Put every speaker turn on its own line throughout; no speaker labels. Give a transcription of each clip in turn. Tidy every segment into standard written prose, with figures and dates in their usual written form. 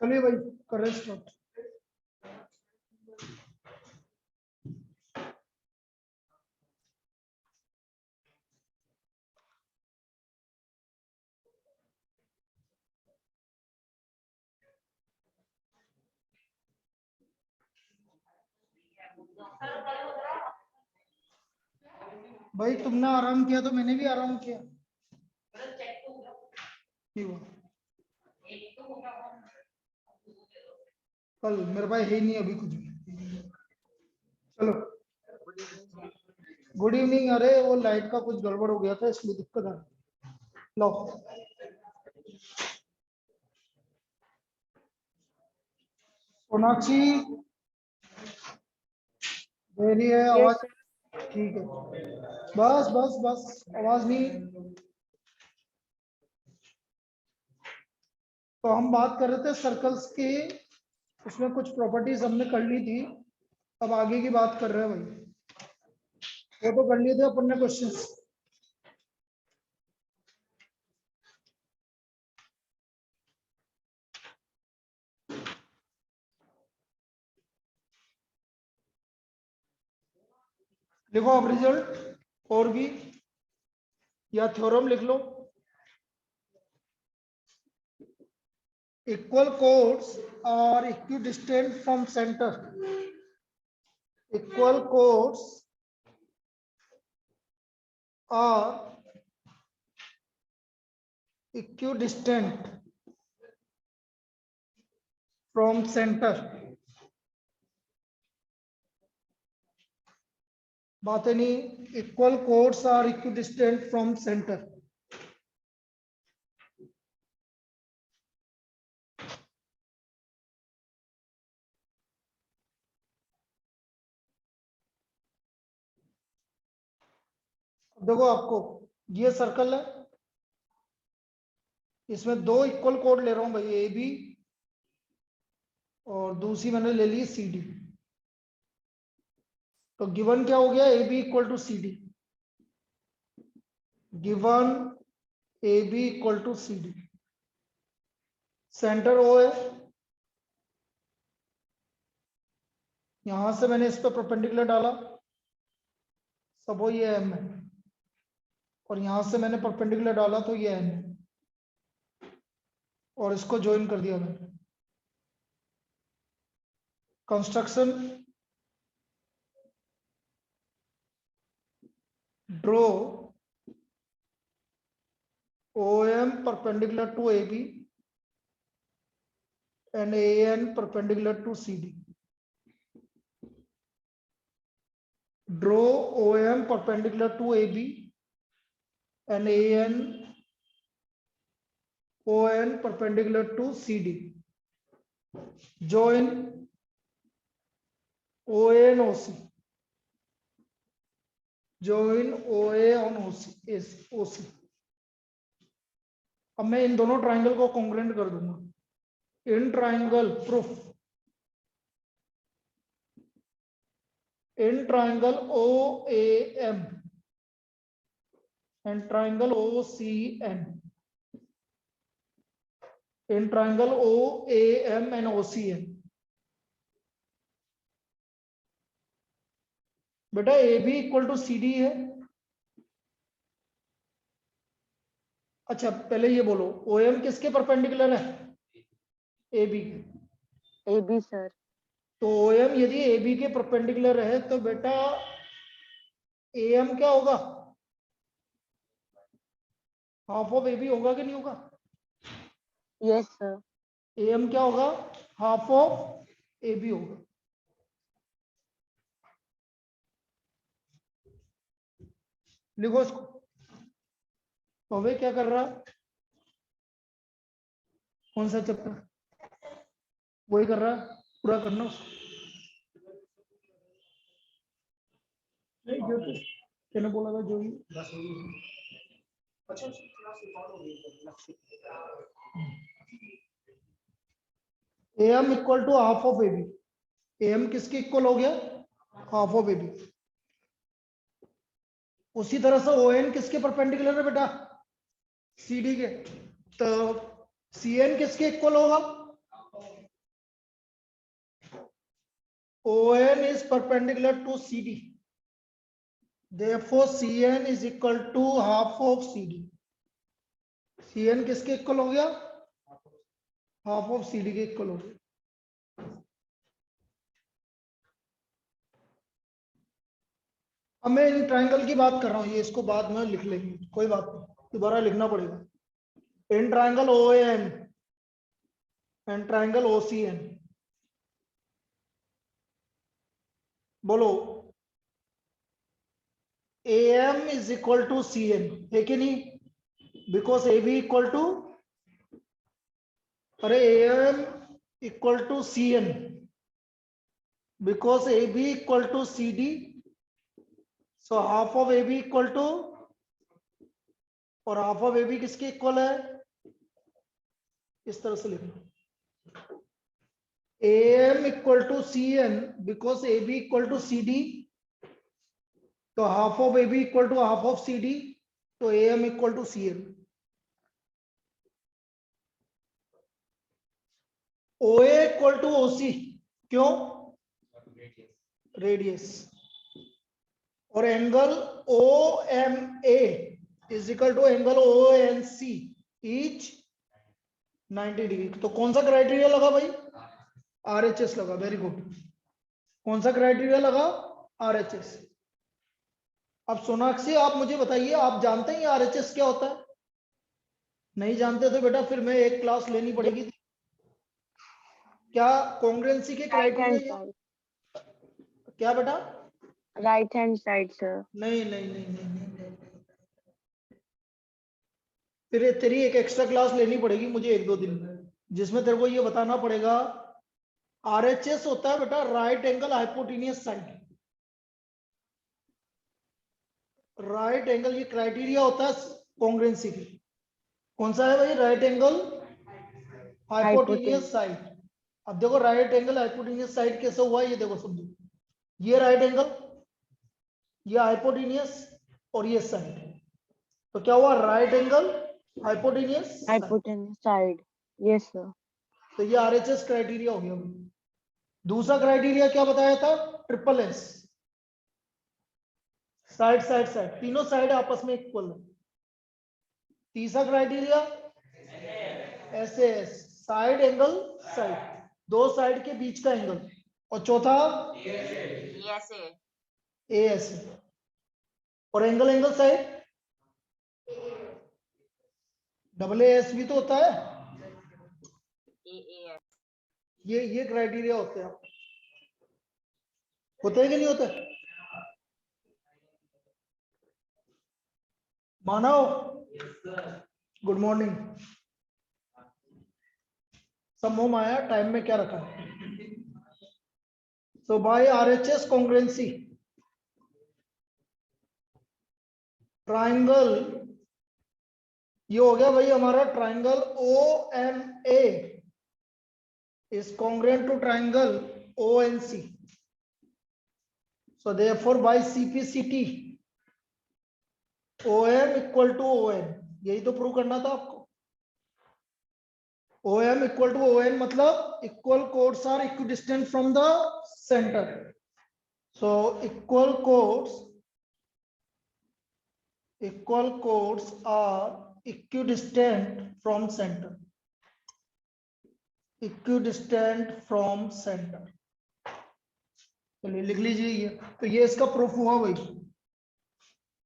चलिए भाई कर रहे स्टार्ट। भाई तुमने आराम किया तो मैंने भी आराम किया। क्यों? कल मेरे पास है ही नहीं अभी कुछ भी। चलो गुड इवनिंग। अरे वो लाइट का कुछ गड़बड़ हो गया था इसलिए दिक्कत आ रही। लो सोनाक्षी दे रही है आवाज।
यस
ठीक है बस बस बस आवाज नहीं। तो हम बात कर रहे थे सर्कल्स की। उसमें कुछ प्रॉपर्टीज हमने कर ली थी। अब आगे की बात कर रहे हैं भाई। वो तो कर लिए थे अपन ने क्वेश्चंस। लिखो अब रिजल्ट और भी या थ्योरम लिख लो। Equal chords are equidistant from centre. Equal chords are equidistant from centre. बातें नहीं। Equal chords are equidistant from centre. देखो आपको ये सर्कल है। इसमें दो इक्वल कोड ले रहा हूं भाई ए बी और दूसरी मैंने ले ली सी डी। तो गिवन क्या हो गया A B equal to C D. Given A B equal to C D. Centre O है। यहां से मैंने इस पर परपेंडिकुलर डाला सब ये एम है और यहां से मैंने परपेंडिकुलर डाला तो ये एन है और इसको ज्वाइन कर दिया मैंने। Construction draw O M perpendicular to A B and AN perpendicular to CD. Draw OM perpendicular to AB and ON perpendicular to CD. Join OA and OC. Join OA on OC. अब मैं इन दोनों triangle को congruent कर दूंगा। In triangle proof in triangle OAM and triangle OCN. In triangle OAM and OCN. बेटा A B equal to C D है। अच्छा पहले ये बोलो ओ एम किसके परपेंडिकुलर है? ए बी के।
A B sir.
तो ओ एम यदि ए बी के परपेंडिकुलर है तो बेटा ए एम क्या होगा? हाफ ऑफ ए बी होगा कि नहीं होगा?
Yes sir.
ए एम क्या होगा? हाफ ऑफ ए बी होगा। लिखो इसको। तो वे क्या कर रहा है? कौन सा चैप्टर? वही कर रहा है। पूरा करना उसको। नहीं जो तेने बोला था जो ही अच्छा A M equal to half of A B. A M किसके इक्वल हो गया? Half of A B. उसी तरह से ओ एन किसके परपेंडिकुलर है बेटा? सी डी के। तो सी एन किसके इक्वल होगा? ON is perpendicular to CD. Therefore, CN is equal to half of CD. CN किसके इक्वल हो गया? हाफ ऑफ CD के इक्वल हो गया। अब मैं इन ट्राइंगल की बात कर रहा हूं, ये इसको बाद में लिख लेंगे, कोई बात नहीं, दोबारा लिखना पड़ेगा। In triangle OAN and triangle OCN, बोलो AM is equal to CN है कि नहीं? बिकॉज AB इक्वल टू, अरे AM equal to CN because AB equal to CD, so half of AB equal to, और हाफ ऑफ AB किसके equal है? इस तरह से लिखना, AM equal to CN because AB equal to CD, तो half of AB equal to half of CD, तो AM equal to CN। OA equal to OC, क्यों? रेडियस। और angle OMA is equal to angle ONC, each 90 degree. तो कौन सा criteria लगा भाई? RHS लगा, वेरी गुड। कौन सा क्राइटेरिया लगा? RHS। अब सोनाक्षी आप मुझे बताइए, आप जानते हैं RHS क्या होता है? नहीं जानते तो बेटा फिर मैं एक क्लास लेनी पड़ेगी। क्या कॉन्ग्रुएंसी के
राइट हैंड
क्राइटेरिया?
साइड,
क्या बेटा?
Right hand side sir.
नहीं नहीं नहीं नहीं, नहीं। फिर तेरी एक एक्स्ट्रा क्लास लेनी पड़ेगी मुझे 1-2 दिन में, जिसमें तेरे को ये बताना पड़ेगा। RHS होता है बेटा right angle hypotenuse side. Right angle, ये क्राइटेरिया होता है कॉन्ग्रुएंसी की। कौन सा है भाई? Right angle hypotenuse side. अब देखो राइट एंगल हाइपोटेनियस साइड कैसे हुआ, ये देखो समझो, ये राइट एंगल, ये हाइपोटेनियस, और ये साइड, तो क्या हुआ? Right angle hypotenuse
hypotenuse side, yes sir.
तो ये RHS क्राइटेरिया हो गया। दूसरा क्राइटेरिया क्या बताया था? Triple S, side side side, तीनों साइड आपस में इक्वल है। तीसरा criteria SAS, side angle side, दो साइड के बीच का एंगल। और चौथा AS, और एंगल एंगल साइड AAS भी तो होता है। ये क्राइटेरिया होते हैं, होते हैं कि नहीं होते? मानव, गुड मॉर्निंग। सब मुंह माया, टाइम में क्या रखा है? सो बाय RHS कॉन्ग्रुएंसी, ट्राइंगल, ये हो गया भाई हमारा triangle OMA is congruent to triangle ONC. So therefore by CPCT OM equal to ON, यही तो प्रूव करना था आपको। OM equal to ON मतलब equal chords are equidistant from the center. So equal chords are equidistant from center. Equidistant from center, चलिए लिख लीजिए ये। तो ये इसका प्रूफ हुआ भाई,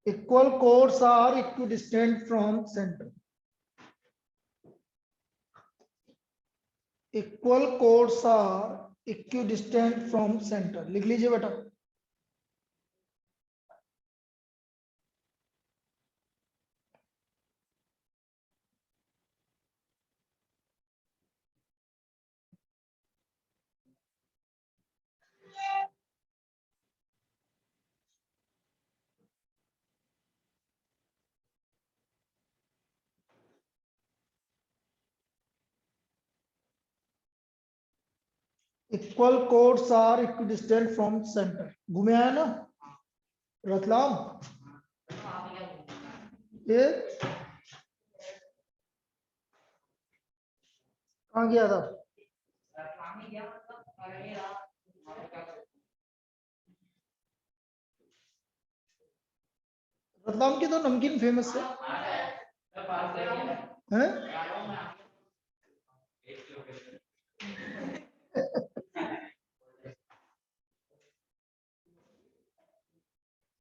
equal chords are equidistant from centre. Equal chords are equidistant from centre, लिख लीजिए बेटा। Equal chords are equidistant from centre, घूमे आया ना रतलाम? ये कहाँ गया था? रतलाम की तो नमकीन फेमस है हैं?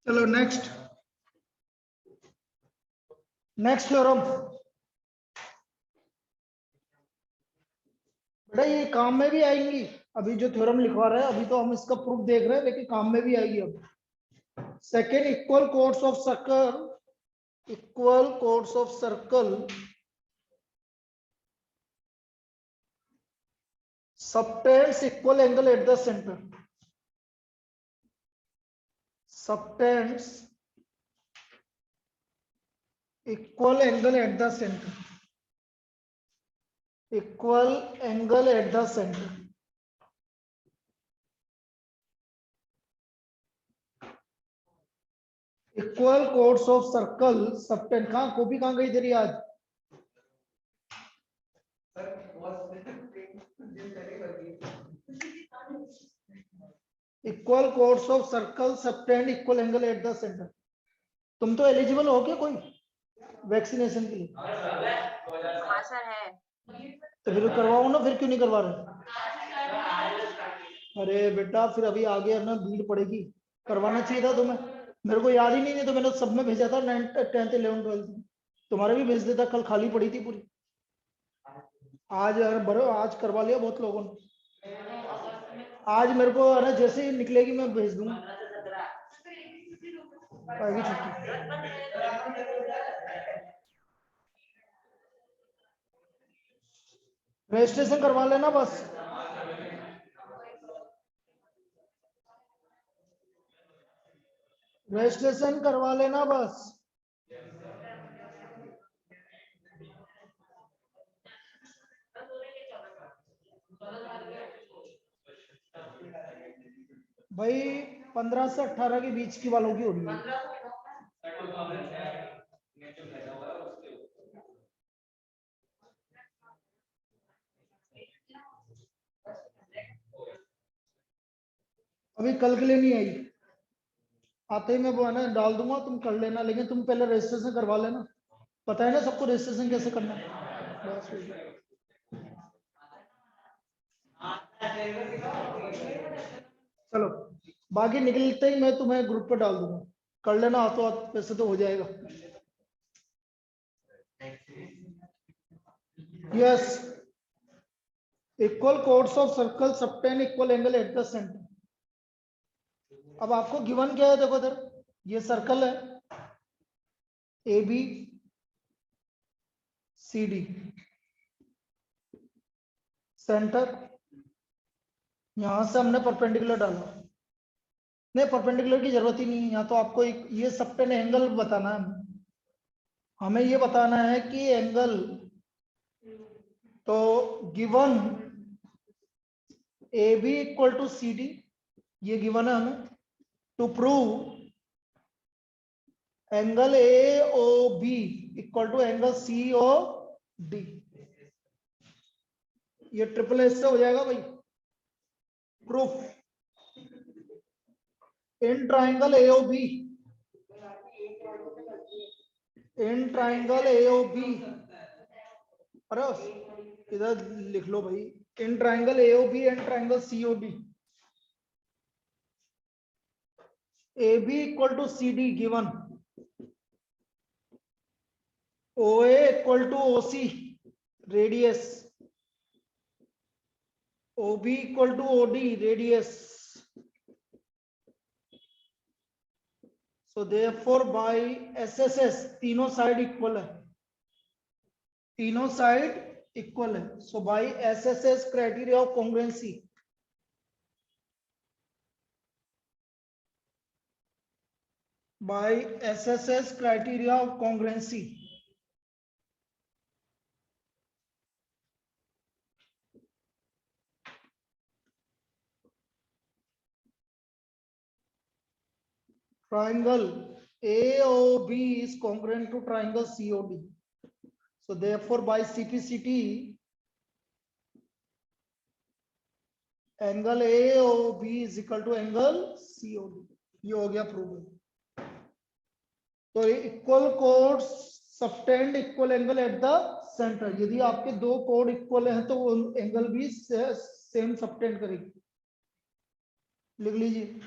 चलो नेक्स्ट थ्योरम। बेटा ये काम में भी आएंगी, अभी जो थ्योरम लिखवा रहे हैं अभी तो हम इसका प्रूफ देख रहे हैं, लेकिन काम में भी आएगी अब। Second, equal chords of circle subtends equal angle at the center. Subtends equal angle at the center. Equal angle at the center. Equal chords of circle subtend. कहाँ कॉपी कहाँ गई तेरी आज? Equal chords of circle subtend equal angle at the center. तुम तो eligible हो क्या कोई वैक्सीनेशन के लिए?
हाँ सर है।
तो फिर करवाओ ना, फिर क्यों नहीं करवा रहे? अरे बेटा फिर अभी आगे ना भीड़ पड़ेगी, करवाना चाहिए था तुम्हें। मेरे को याद ही नहीं तो मैंने सब में भेजा था 9th 10th 11th 12th। तुम्हारे भी भेज देता, कल खाली पड़ी थी पूरी। आज यार बड़ो आज करवा लिया बहुत लोगों ने। आज मेरे को है ना जैसे ही निकलेगी मैं भेज दूंगा, आएगी छुट्टी। रजिस्ट्रेशन करवा लेना बस। रजिस्ट्रेशन करवा लेना बस। भाई 15 से 18 के बीच की वालों की होनी है। अभी कल के लिए नहीं आई, आते ही मैं वो है ना डाल दूंगा, तुम कर लेना, लेकिन तुम पहले रजिस्ट्रेशन करवा लेना। पता है ना सबको रजिस्ट्रेशन कैसे करना है। बस हो गया। चलो बाकी निकलते ही मैं तुम्हें ग्रुप पे डाल दूंगा, कर लेना हाथों हाथ, वैसे तो हो जाएगा। Yes, equal chords of circle subtend equal angle at the centre. अब आपको गिवन क्या है, देखो इधर ये सर्कल है A B C D, centre यहां से हमने परपेंडिकुलर डाला। नहीं परपेंडिकुलर की जरूरत ही नहीं है, यहाँ तो आपको एक ये सबटेन एंगल बताना है। हमें ये बताना है कि एंगल, तो given A B equal to C D, ये गिवन है हमें। To prove angle A O B equal to angle C O D, ये ट्रिपल एस से हो जाएगा भाई। Proof in triangle A O B, in triangle A O B, अरे इधर लिख लो भाई, in triangle A O B and triangle C O D, A B equal to C D given, O A equal to O C radius, O B equal to O D radius. So therefore by SSS तीनों side equal है, तीनों side equal है। So by SSS criteria of congruency, by SSS criteria of congruency, triangle AOB is congruent to triangle COD. So therefore by CPCT angle AOB is equal to angle COD। ये हो गया prove. तो equal code subtend equal angle at the centre. यदि आपके दो code equal हैं तो वो एंगल भी सेम सबटेंड करेगी। लिख लीजिए।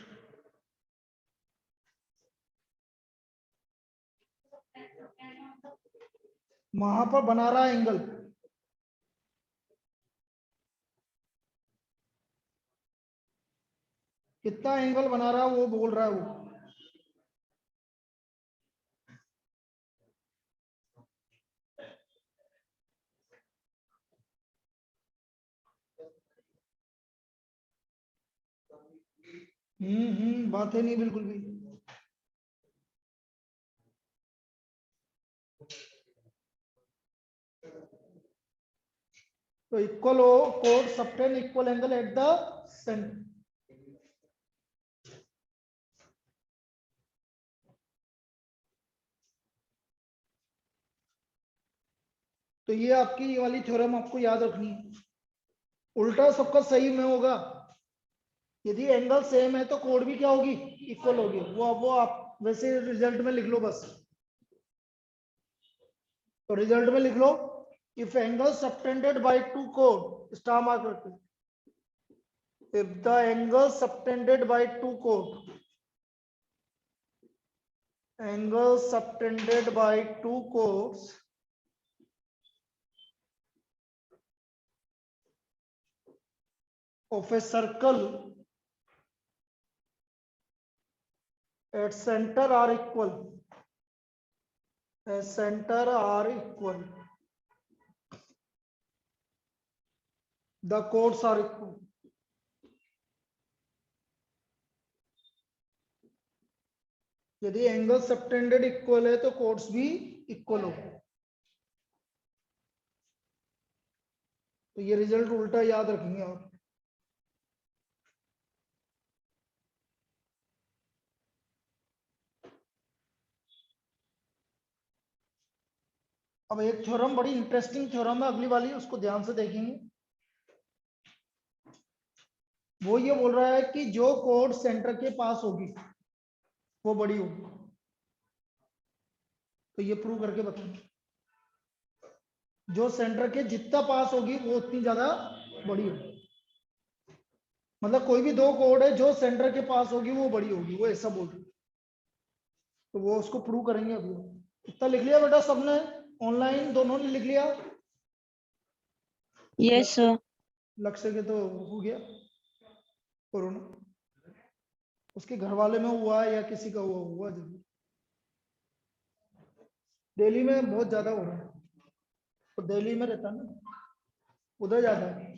वहां पर बना रहा है एंगल, कितना एंगल बना रहा है वो बोल रहा है वो। बात है नहीं बिल्कुल भी। तो equal code subtend equal angle at the centre. तो ये आपकी ये वाली थ्योरम आपको याद रखनी है। उल्टा सबका सही में होगा। यदि एंगल सेम है तो कोड भी क्या होगी, इक्वल होगी। वो आप वैसे रिजल्ट में लिख लो बस। तो रिजल्ट में लिख लो, if angle subtended by two कोड, स्टार मार्क करके, if the angle subtended by two chord, angle subtended by two chords of a circle at center are equal, at center are equal, the chords are equal. यदि angle subtended equal है तो codes भी equal हो। तो ये result उल्टा याद रखेंगे आप। अब एक थ्योरम बड़ी इंटरेस्टिंग थ्योरम है अगली वाली, उसको ध्यान से देखेंगे। वो ये बोल रहा है कि जो कोड सेंटर के पास होगी वो बड़ी होगी। तो ये प्रूव करके बताएं। जो सेंटर के जितना पास होगी वो उतनी ज्यादा बड़ी होगी। मतलब कोई भी दो कोड है जो सेंटर के पास होगी वो बड़ी होगी, वो ऐसा बोल रही। तो वो उसको प्रूव करेंगे अभी। इतना लिख लिया बेटा सबने? ऑनलाइन दोनों ने लिख लिया?
Yes sir.
लक्ष्य के तो हो गया कोरोना, उसके घर वाले में हुआ या किसी का हुआ जरूर। दिल्ली में बहुत ज्यादा हो रहा है, तो दिल्ली में रहता ना, उधर ज्यादा है।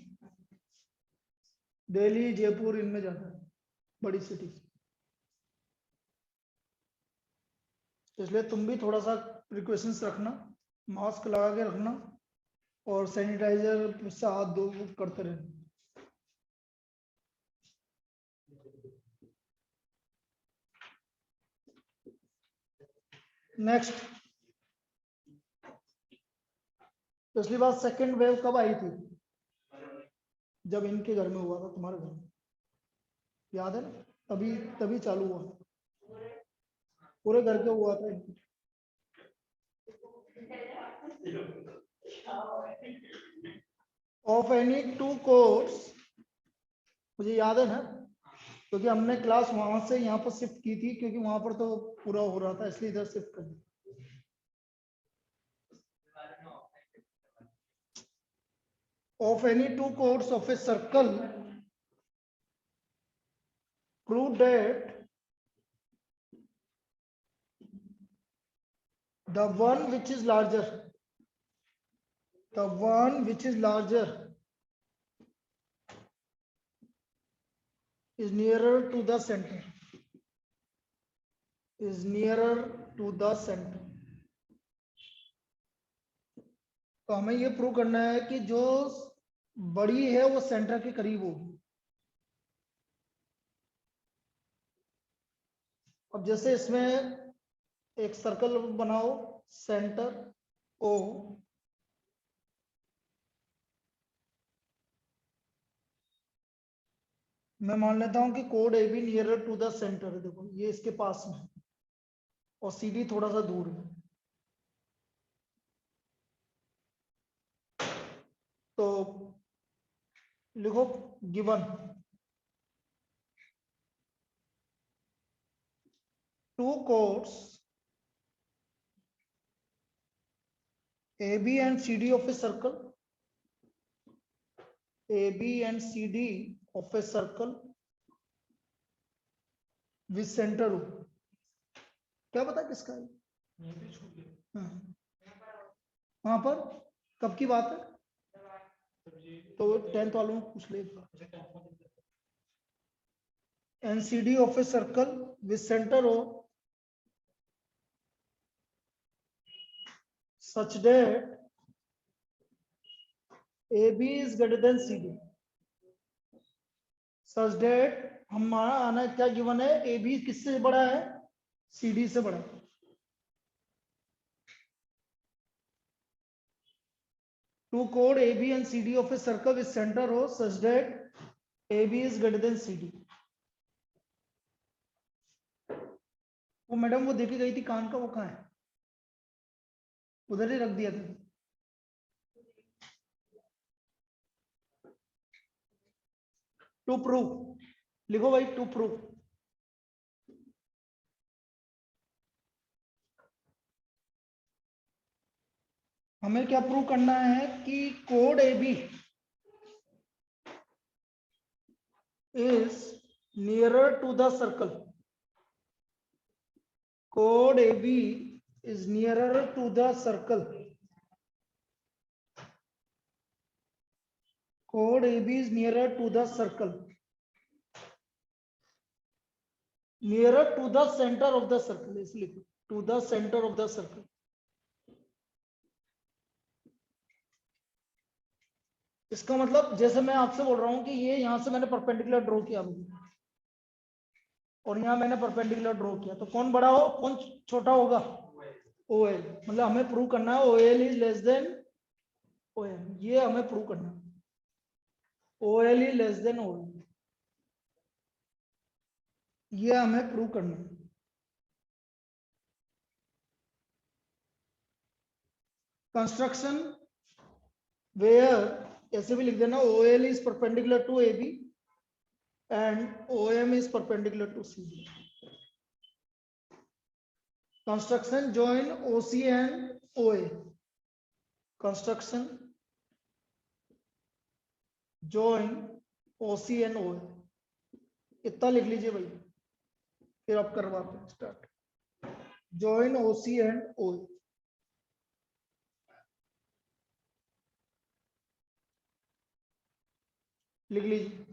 दिल्ली जयपुर इनमें ज्यादा है, बड़ी सिटी। इसलिए तुम भी थोड़ा सा प्रिकॉशंस रखना, मास्क लगा के रखना और सैनिटाइजर से हाथ धो करते रहना। नेक्स्ट, पिछली बार सेकेंड वेव कब आई थी? जब इनके घर में हुआ था, तुम्हारे घर में, याद है ना? तभी तभी चालू हुआ, पूरे घर के हुआ था। ऑफ एनी टू कोर्स, मुझे याद है ना, क्योंकि हमने क्लास वहां से यहाँ पर शिफ्ट की थी, क्योंकि वहां पर तो पूरा हो रहा था, इसलिए इधर शिफ्ट कर दिया। Of any two chords of a circle, prove that the one which is larger, the one which is larger is nearer to the center, is nearer to the center. तो हमें ये प्रूव करना है कि जो बड़ी है वो सेंटर के करीब होगी। अब जैसे इसमें एक सर्कल बनाओ, सेंटर ओ, मैं मान लेता हूं कि कोड A B nearer to the centre है। देखो ये इसके पास में, और CD थोड़ा सा दूर है। तो लिखो given two chords AB and CD of a circle, AB and CD of a circle with center O। क्या पता किसका है? वहां पर कब की बात है? तो 10th वालों में पूछ ले। NCD of a circle with center O such that AB is greater than CD, such that हमारा आना क्या गिवन है? AB किससे बड़ा है? CD से बड़ा। To chord AB and CD of a circle with center O such that AB is greater than CD। वो मैडम वो देखी गई थी कान का, वो कहाँ है? उधर ही रख दिया था। टू प्रूव लिखो भाई, टू प्रूव। हमें क्या प्रूव करना है कि code AB is nearer to the circle। Chord AB is nearer to the circle। Chord AB is nearer to the circle, nearer to the center of the circle, इसलिए to the center of the circle। इसका मतलब जैसे मैं आपसे बोल रहा हूं कि ये यहां से मैंने परपेंडिकुलर ड्रॉ किया और यहां मैंने परपेंडिकुलर ड्रॉ किया, तो कौन बड़ा हो कौन छोटा होगा? OL। मतलब हमें प्रूव करना है OL is less than OM, ये हमें प्रूव करना है। OL is less than OM, ये हमें प्रूव करना है। कंस्ट्रक्शन वेयर ऐसे भी लिख देना, OL is perpendicular to AB and OM is perpendicular to CD। Construction join OC and OA। Construction join OC and OA, इतना लिख लीजिए भाई, फिर आप करवाते हैं start. join OC and OA लिख लीजिए।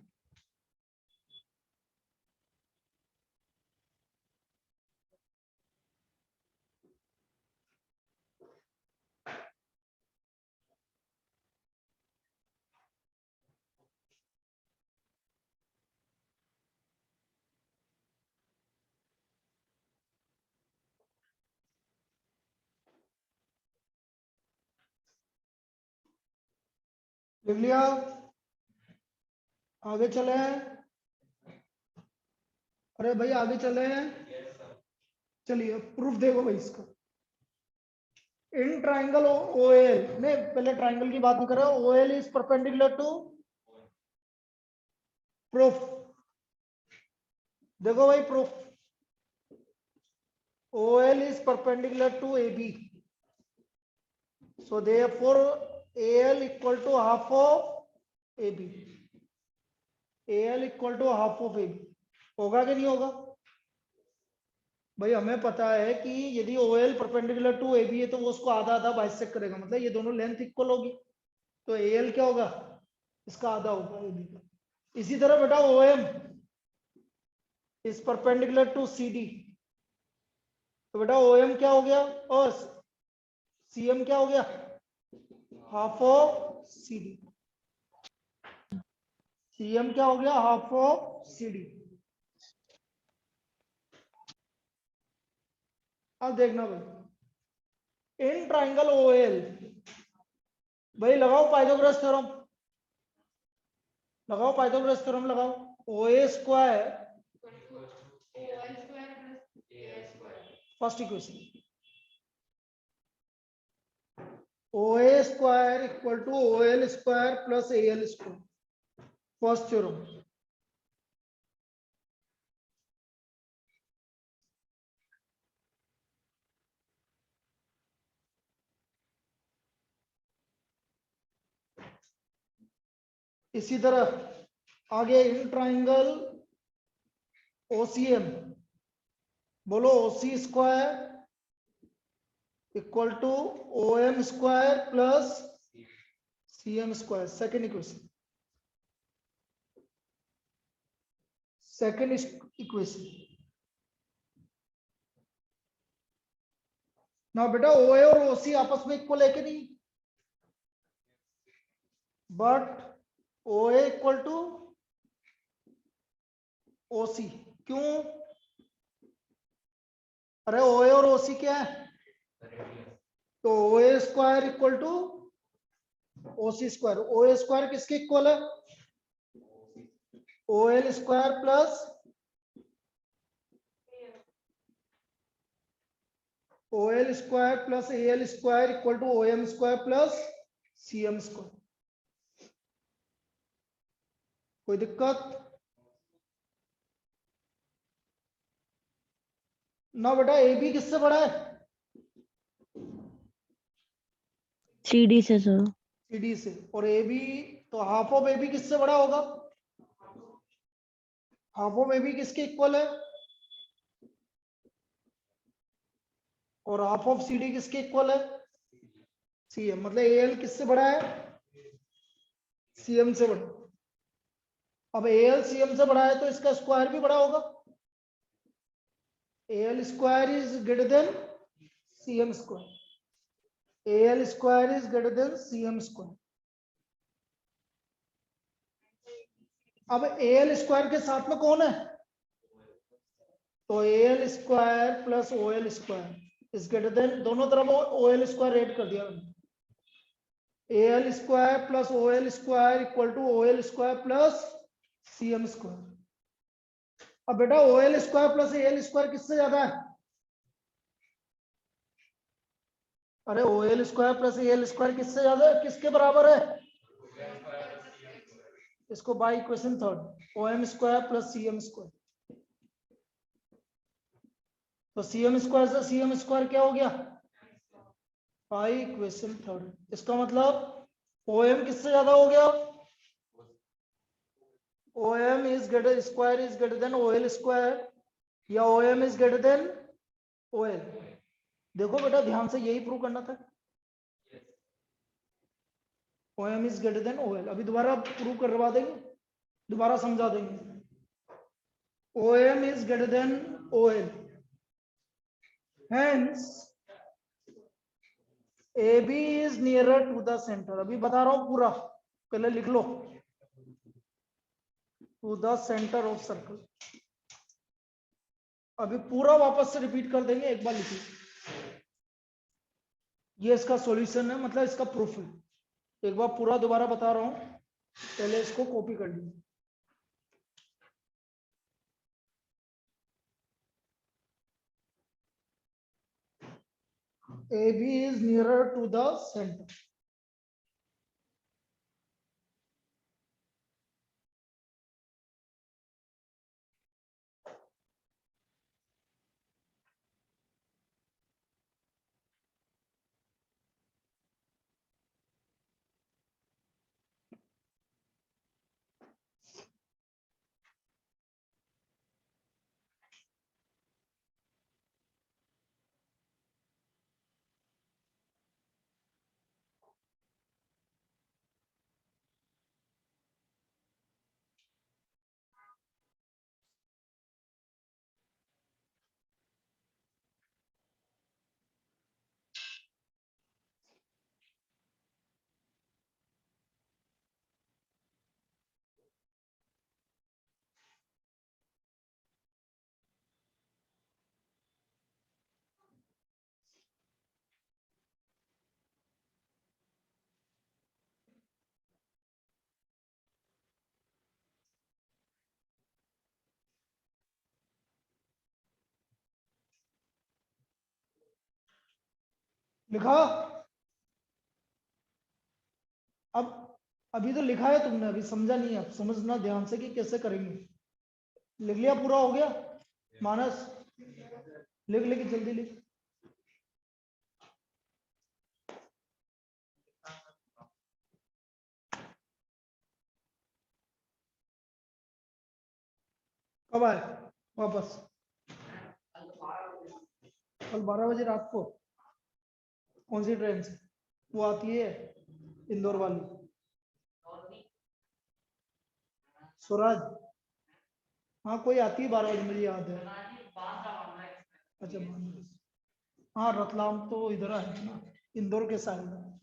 लिख लिया? आगे चले हैं? अरे भाई आगे चले हैं, चलिए प्रूफ देखो भाई इसका। इन ट्राइंगल OL में पहले ट्राइंगल की बात नहीं कर रहा, OL is perpendicular to, proof देखो भाई proof, OL is perpendicular to AB, so therefore AL equal to half of AB, AL equal to half of AB। होगा कि नहीं होगा भाई? हमें पता है कि यदि OL परपेंडिकुलर टू AB है तो वो उसको आधा आधा बाइसेक्ट करेगा, मतलब ये दोनों लेंथ इक्वल होगी, तो AL क्या होगा? इसका आधा होगा AB का। इसी तरह बेटा OM is perpendicular to CD, तो बेटा OM क्या हो गया और CM क्या हो गया? Half of CD। CM क्या हो गया? Half of CD। अब देखना भाई, इन ट्राइंगल OL भाई लगाओ पाइथागोरस थ्योरम, लगाओ पाइथागोरस थ्योरम लगाओ। OA square first equation OA square equal to OL square plus AL square, first theorem. इसी तरह आगे इन ट्राइंगल OCM, बोलो OC square equal to OM square plus CM square, second equation. Second equation ना बेटा, OA और OC आपस में equal है कि नहीं? But OA equal to OC, क्यों? अरे OA और OC क्या है? तो OA square equal to OC square. OA square किसके इक्वल है? OL square plus OL square plus AL square equal to OM square plus CM square. कोई दिक्कत ना बेटा? AB किससे बड़ा है?
CD से सर।
CD से। और AB, तो हाफ ऑफ AB किससे बड़ा होगा? हाफ ऑफ AB किसके इक्वल है? और हाफ ऑफ CD किसके इक्वल है? CM। मतलब AL किससे बड़ा है? CM से बड़ा। अब AL CM से बड़ा है तो इसका स्क्वायर भी बड़ा होगा। AL square is greater than CM square. AL square is greater than CM square. अब AL स्क्वायर के साथ में कौन है? तो AL square plus OL square is greater than, दोनों तरफ OL स्क्वायर ऐड कर दिया मैंने। AL square plus OL square equal to OL square plus CM square. अब बेटा OL square plus AL square किससे ज्यादा है? अरे OL square plus AL square किससे ज्यादा है? किसके बराबर है? इसको by equation third, OM square plus CM square. तो CM स्क्वायर से CM स्क्वायर क्या हो गया? By equation third. इसका मतलब OM किससे ज्यादा हो गया? OM is greater, square is greater then OL square, या OM is greater then OL। देखो बेटा ध्यान से, यही प्रूव करना था। OM is greater then OL। अभी दोबारा प्रूव करवा देंगे, दोबारा समझा देंगे। OM is greater than OL, hence AB is nearer to the center। अभी बता रहा हूं पूरा, पहले लिख लो। To the centre of circle. अभी पूरा वापस से रिपीट कर देंगे, एक बार लिखिए। ये इसका सॉल्यूशन है, मतलब इसका प्रूफ है। एक बार पूरा दोबारा बता रहा हूं, पहले इसको कॉपी कर लीजिए। AB is nearer to the center। लिखा? अब अभी तो लिखा है तुमने, अभी समझा नहीं है, अब समझना ध्यान से कि कैसे करेंगे। लिख लिया? पूरा हो गया मानस? लिख लिख जल्दी लिख। कब आए वापस? कल 12 बजे रात को? कौन सी ट्रेन से? वो आती है इंदौर वाली स्वराज? हाँ कोई आती है 12 बजे, मुझे याद है। अच्छा हाँ, रतलाम तो इधर है ना, इंदौर के साइड में।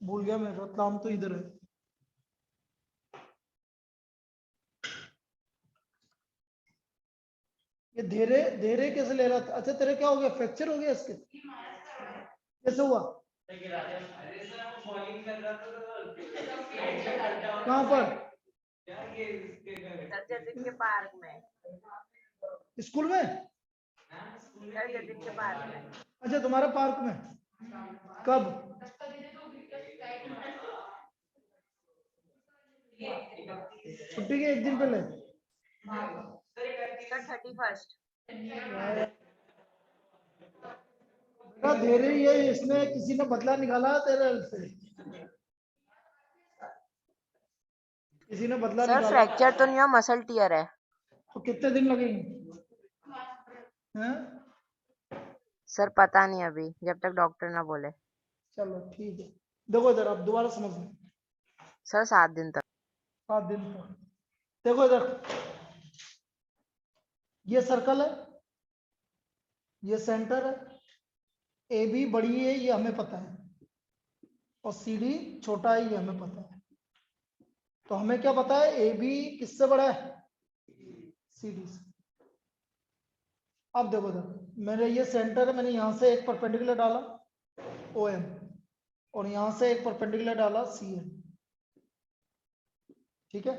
भूल गया मैं, रतलाम तो इधर है। ये धीरे धीरे कैसे ले रहा था? अच्छा तेरे क्या हो गया, फ्रैक्चर हो गया इसके? कैसे हुआ? कहाँ पर?
सरजदिन के पार्क में।
स्कूल में?
सरजदिन के पार्क में।
अच्छा तुम्हारे पार्क में? कब? छुट्टी के एक दिन पहले?
Sir 31st।
धीरे ही है, इसमें किसी ने बदला निकाला तेरे से? किसी ने बदला
सर
निकाला?
फ्रैक्चर तो नहीं हुआ, मसल टियर है।
तो कितने दिन लगेंगे हैं?
सर पता नहीं अभी, जब तक डॉक्टर ना बोले।
चलो ठीक है, देखो इधर, आप दोबारा समझ लो।
सर 7 दिन तक।
7 दिन का। देखो इधर, ये सर्कल है, ये सेंटर है, ए बी बड़ी है ये हमें पता है, और सी डी छोटा है ये हमें पता है। तो हमें क्या पता है, ए बी किससे बड़ा है? सी डी से। अब देखो इधर, मेरे ये सेंटर है, मैंने यहां से एक परपेंडिकुलर डाला ओ एम, और यहां से एक परपेंडिकुलर डाला सी एम। ठीक है,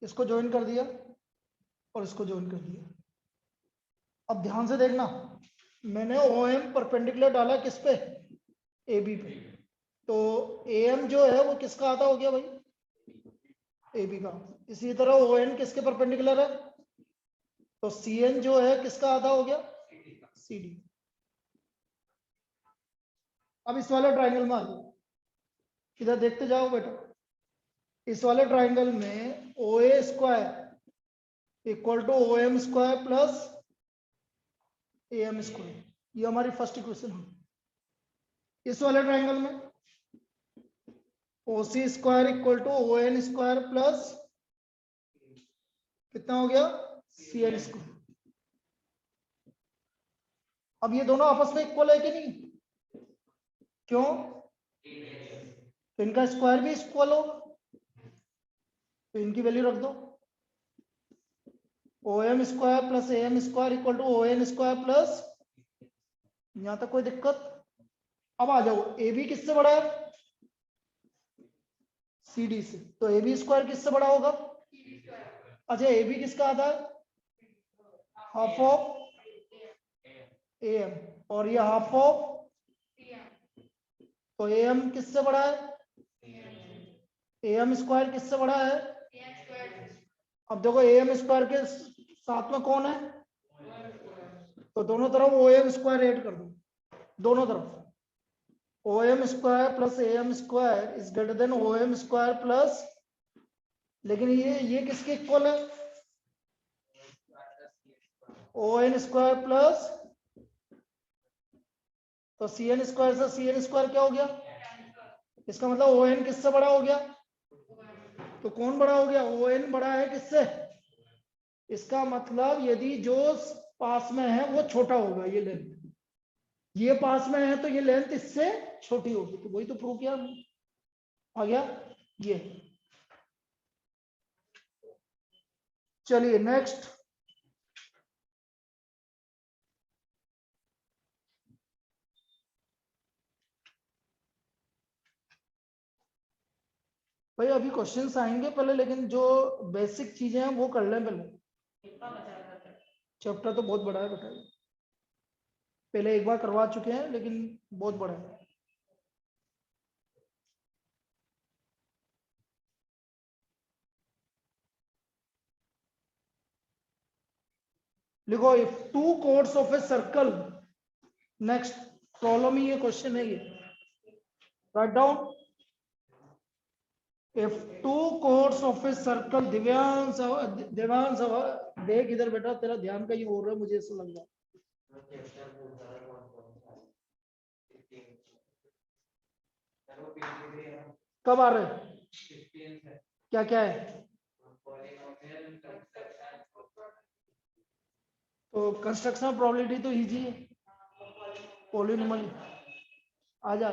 इसको ज्वाइन कर दिया और इसको ज्वाइन कर दिया। अब ध्यान से देखना, मैंने ओ एम परपेंडिकुलर डाला किस पे? ए बी पे। तो ए एम जो है वो किसका आधा हो गया भाई? ए बी का। इसी तरह ओ एन किसके परपेंडिकुलर है? तो सी एन जो है किसका आधा हो गया? C D. अब इस वाले ट्राइंगल में आ जाओ, इधर देखते जाओ बेटा। इस वाले ट्राइंगल में O A square equal to O M square plus A M square, ये हमारी फर्स्ट इक्वेशन है। इस वाले ट्राइंगल में O C square equal to O N square plus कितना हो गया? C N square. अब ये दोनों आपस में इक्वल है कि नहीं? क्यों? तो इनका स्क्वायर भी इक्वल होगा, तो इनकी वैल्यू रख दो। O M square plus A M square equal to O N square plus, यहां तक कोई दिक्कत? अब आ जाओ, ए बी किससे बड़ा है? सी डी से। तो ए बी स्क्वायर किससे बड़ा होगा? अच्छा ए बी किसका आधा है? हाफ ऑफ ए एम, और ये हाफ ऑफ, तो ए एम किससे बड़ा है? ए एम स्क्वायर किससे बड़ा है? अब देखो ए एम स्क्वायर के साथ में कौन है? तो दोनों तरफ ओ एम स्क्वायर ऐड कर दो, दोनों तरफ। O M square plus A M square is greater than O M square plus, लेकिन ये किसके इक्वल है? ओ एन स्क्वायर प्लस, तो सी एन स्क्वायर से सी एन स्क्वायर क्या हो गया? इसका मतलब ओ एन किससे बड़ा हो गया? तो कौन बड़ा हो गया? ओ एन बड़ा है किससे? इसका मतलब यदि जो पास में है वो छोटा होगा, ये लेंथ, ये पास में है तो ये लेंथ इससे छोटी होगी, तो वही तो प्रूव किया आ गया ये। चलिए नेक्स्ट, भाई अभी क्वेश्चंस आएंगे पहले, लेकिन जो बेसिक चीजें हैं वो कर लें पहले। चैप्टर तो बहुत बड़ा है बेटा। पहले एक बार करवा चुके हैं लेकिन बहुत बड़ा है। लिखो if two chords of a circle, next problem ही ये क्वेश्चन है ये, write down. If two chords of a circle, Divyansh Devansh देख इधर बेटा, तेरा ध्यान कहीं और है मुझे ऐसा लग रहा है। कब आ रहे हैं? क्या क्या है? तो कंस्ट्रक्शन प्रोबेबिलिटी तो इजी है, पॉलिनोमियल आ जा।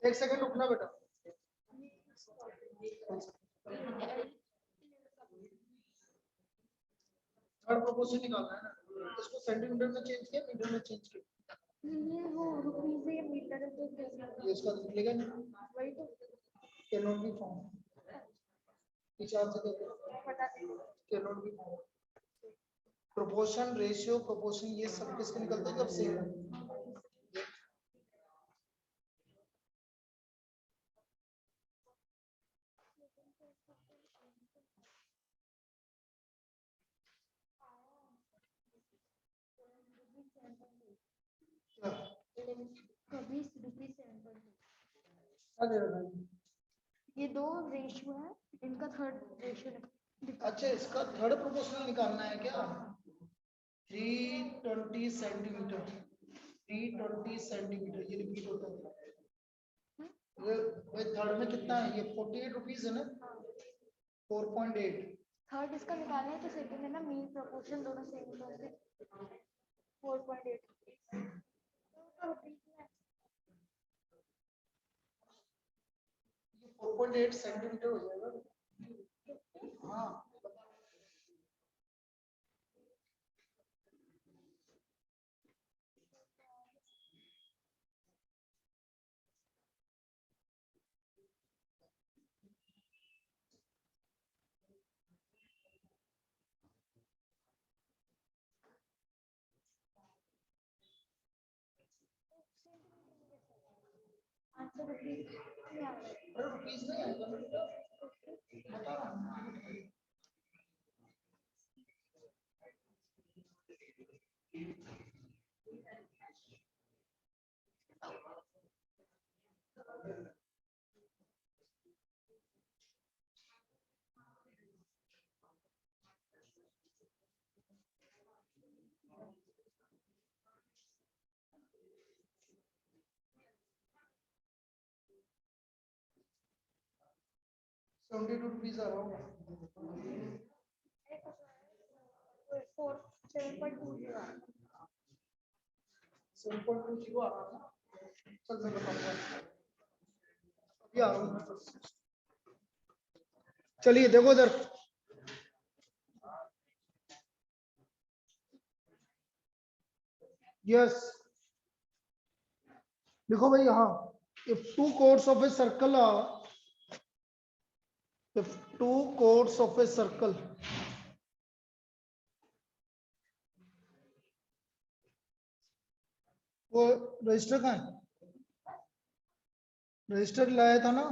एक सेकंड रुकना बेटा, थर्ड प्रोपोर्शन निकालना है ना, इसको सेंटीमीटर में चेंज किया, मीटर में चेंज किया,
ये वो रुपीज है मीटर तो
ये इसका निकलेगा नहीं,
वही तो
कैन नॉट बी फाउंड, हिसाब से देखो
पता नहीं।
Can not be found. Proportion, ratio, proportion ये सब किसके निकलते हैं जब सेम हो।
कभी रुपीज
क्या दे रहा है?
ये दो रेशियो है, इनका थर्ड रेशियो
अच्छा, इसका थर्ड प्रोपोर्शनल निकालना है क्या? 320 सेंटीमीटर, 320 सेंटीमीटर ये रिपीट होता है। ये थर्ड में कितना है? ये 48 रुपीज है ना, 4.8।
थर्ड इसका निकालना है तो सेकंड है ना, मीन प्रोपोर्शन दोनों सेम होते हैं। 4.8
4.8 सेंटीमीटर हो जाएगा। हाँ
आंसर रुपीज नहीं आ रहा है।
अरे रुपीज नहीं आएगा ना बेटा, बता रहा हूँ। ₹72 आ रहा होगा।
7.20
7.20 आ रहा था। चल मैं बताऊंगा अभी आ रहा हूँ। चलिए देखो इधर, यस लिखो भाई यहाँ, if two chords of a circle are, if two chords of a circle वो रजिस्टर कहाँ है? रजिस्टर लाया था ना,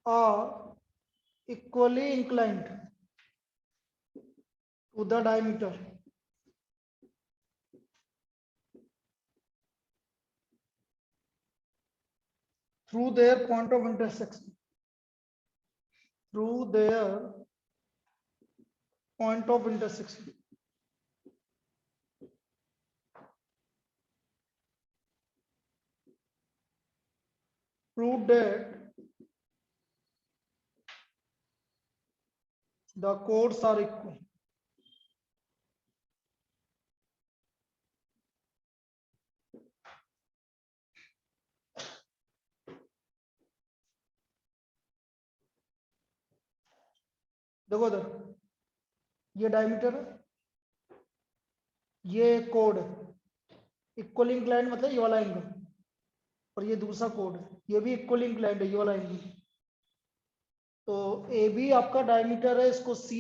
are equally inclined to the diameter through their point of intersection, through their point of intersection. Prove that the chords are equal. देखो इधर, ये diameter है, ये कोड इक्वल इंक्लाइंड मतलब ये वाला एंगल, और ये दूसरा कोड ये भी इक्वल इंक्लाइंड है, ये वाला एंगल। तो ए बी आपका डायमीटर है, इसको सी